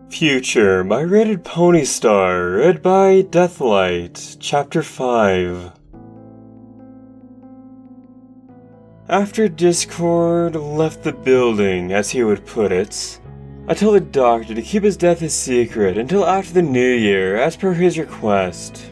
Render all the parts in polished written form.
Future, My Rated Pony Star, read by Deathlight, Chapter 5. After Discord left the building, as he would put it, I told the doctor to keep his death a secret until after the new year, as per his request.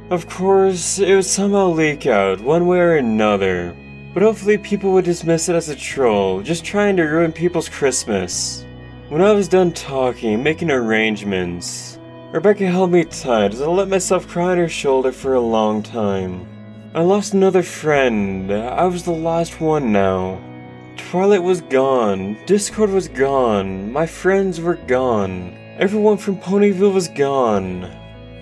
Of course, it would somehow leak out one way or another, but hopefully people would dismiss it as a troll, just trying to ruin people's Christmas. When I was done talking, making arrangements, Rebecca held me tight as I let myself cry on her shoulder for a long time. I lost another friend. I was the last one now. Twilight was gone, Discord was gone, my friends were gone, everyone from Ponyville was gone.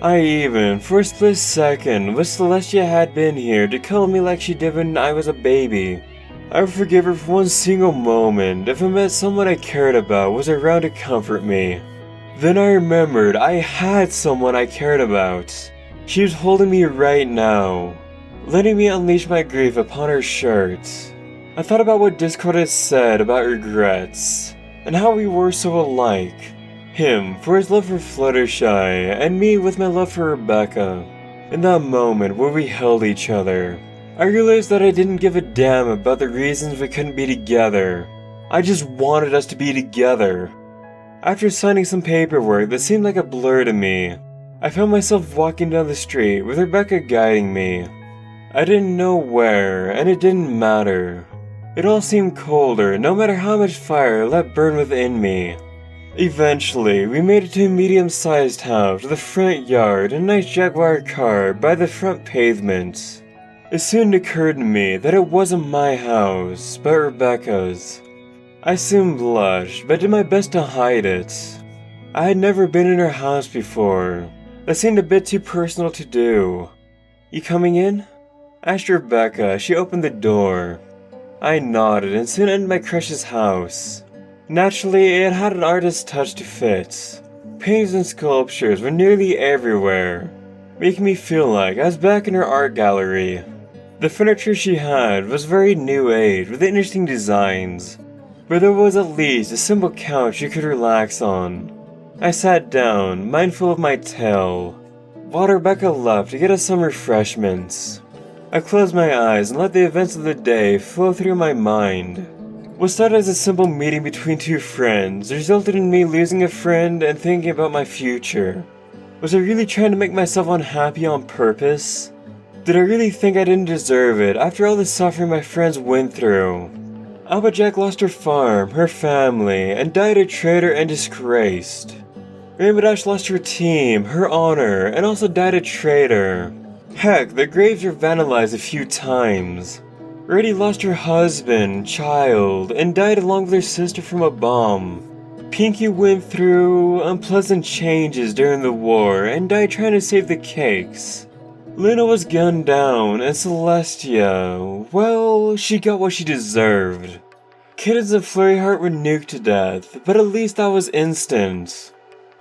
I even, for a split second, wish Celestia had been here to cuddle me like she did when I was a baby. I would forgive her for one single moment if it meant someone I cared about was around to comfort me. Then I remembered I had someone I cared about. She was holding me right now, letting me unleash my grief upon her shirt. I thought about what Discord had said about regrets, and how we were so alike. Him for his love for Fluttershy, and me with my love for Rebecca. In that moment where we held each other, I realized that I didn't give a damn about the reasons we couldn't be together. I just wanted us to be together. After signing some paperwork that seemed like a blur to me, I found myself walking down the street with Rebecca guiding me. I didn't know where, and it didn't matter. It all seemed colder, no matter how much fire I let burn within me. Eventually, we made it to a medium-sized house with a front yard and a nice Jaguar car by the front pavement. It soon occurred to me that it wasn't my house, but Rebecca's. I soon blushed, but did my best to hide it. I had never been in her house before. That seemed a bit too personal to do. "You coming in?" I asked Rebecca as she opened the door. I nodded and soon entered my crush's house. Naturally, it had an artist's touch to fit. Paintings and sculptures were nearly everywhere, making me feel like I was back in her art gallery. The furniture she had was very new age with interesting designs, but there was at least a simple couch you could relax on. I sat down, mindful of my tale, while Rebecca left to get us some refreshments. I closed my eyes and let the events of the day flow through my mind. What started as a simple meeting between two friends resulted in me losing a friend and thinking about my future. Was I really trying to make myself unhappy on purpose? Did I really think I didn't deserve it after all the suffering my friends went through? Applejack lost her farm, her family, and died a traitor and disgraced. Rainbow Dash lost her team, her honor, and also died a traitor. Heck, their graves were vandalized a few times. Reddy lost her husband, child, and died along with her sister from a bomb. Pinkie went through unpleasant changes during the war and died trying to save the cakes. Luna was gunned down, and Celestia, well, she got what she deserved. Kittens and Flurry Heart were nuked to death, but at least that was instant.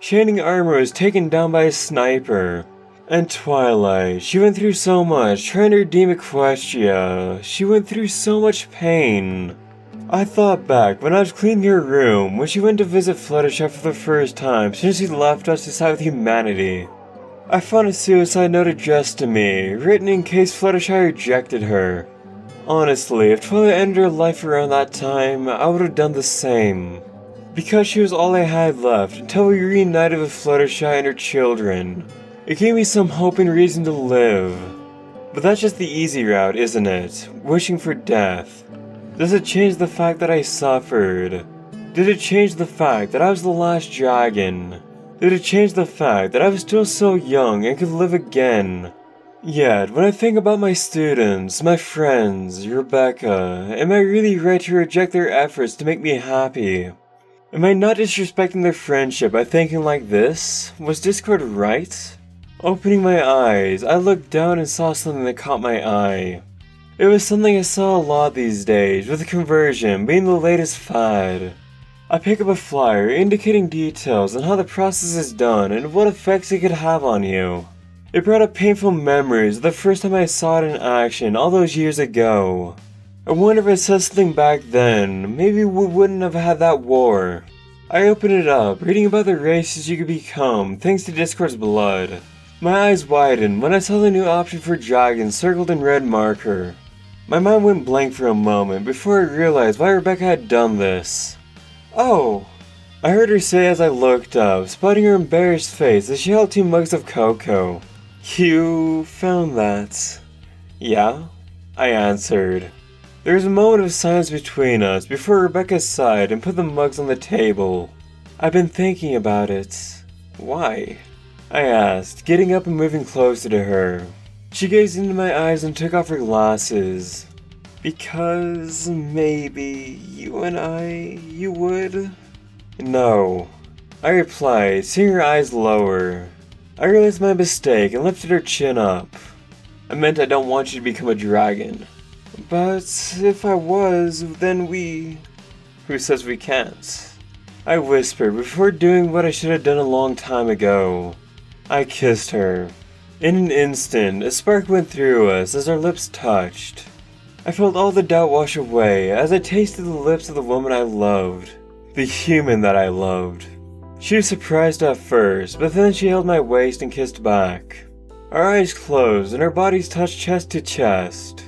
Shining Armor was taken down by a sniper. And Twilight, she went through so much trying to redeem Equestria. She went through so much pain. I thought back when I was cleaning her room when she went to visit Fluttershy for the first time since she left us to side with humanity. I found a suicide note addressed to me, written in case Fluttershy rejected her. Honestly, if Twilight ended her life around that time, I would have done the same. Because she was all I had left until we reunited with Fluttershy and her children. It gave me some hope and reason to live. But that's just the easy route, isn't it? Wishing for death. Does it change the fact that I suffered? Did it change the fact that I was the last dragon? Did it change the fact that I was still so young and could live again? Yet, when I think about my students, my friends, Rebecca, am I really right to reject their efforts to make me happy? Am I not disrespecting their friendship by thinking like this? Was Discord right? Opening my eyes, I looked down and saw something that caught my eye. It was something I saw a lot these days, with conversion being the latest fad. I pick up a flyer indicating details on how the process is done and what effects it could have on you. It brought up painful memories of the first time I saw it in action all those years ago. I wonder if I said something back then, maybe we wouldn't have had that war. I opened it up, reading about the races you could become thanks to Discord's blood. My eyes widened when I saw the new option for dragons circled in red marker. My mind went blank for a moment before I realized why Rebecca had done this. Oh! I heard her say as I looked up, spotting her embarrassed face as she held 2 mugs of cocoa. You found that? Yeah? I answered. There was a moment of silence between us before Rebecca sighed and put the mugs on the table. I've been thinking about it. Why? I asked, getting up and moving closer to her. She gazed into my eyes and took off her glasses. Because maybe you would? No, I replied, seeing her eyes lower. I realized my mistake and lifted her chin up. I meant I don't want you to become a dragon. But if I was, then we... Who says we can't? I whispered before doing what I should have done a long time ago. I kissed her. In an instant, a spark went through us as our lips touched. I felt all the doubt wash away as I tasted the lips of the woman I loved. The human that I loved. She was surprised at first, but then she held my waist and kissed back. Our eyes closed and our bodies touched chest to chest.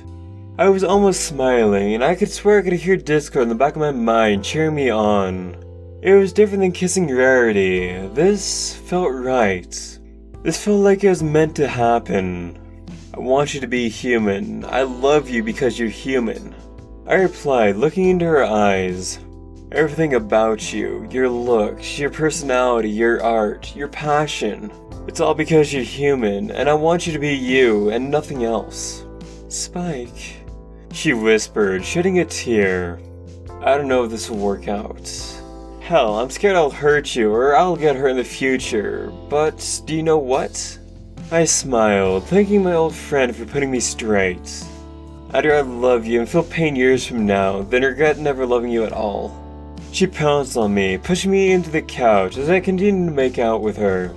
I was almost smiling and I could swear I could hear Discord in the back of my mind cheering me on. It was different than kissing Rarity. This felt right. This felt like it was meant to happen. I want you to be human. I love you because you're human. I replied, looking into her eyes. Everything about you, your looks, your personality, your art, your passion. It's all because you're human, and I want you to be you and nothing else. Spike, she whispered, shedding a tear. I don't know if this will work out. Hell, I'm scared I'll hurt you or I'll get hurt in the future, but do you know what? I smiled, thanking my old friend for putting me straight. I'd rather love you and feel pain years from now than regret never loving you at all. She pounced on me, pushing me into the couch as I continued to make out with her.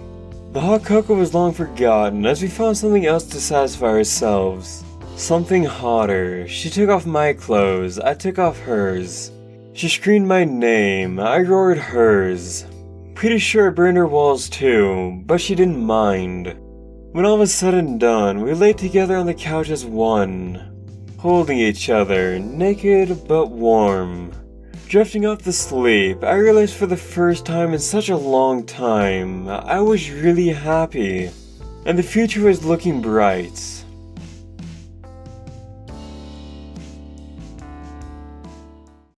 The hot cocoa was long forgotten as we found something else to satisfy ourselves. Something hotter. She took off my clothes, I took off hers. She screamed my name, I roared hers. Pretty sure it burned her walls too, but she didn't mind. When all was said and done, we lay together on the couch as one, holding each other, naked but warm. Drifting off to sleep, I realized for the first time in such a long time, I was really happy, and the future was looking bright.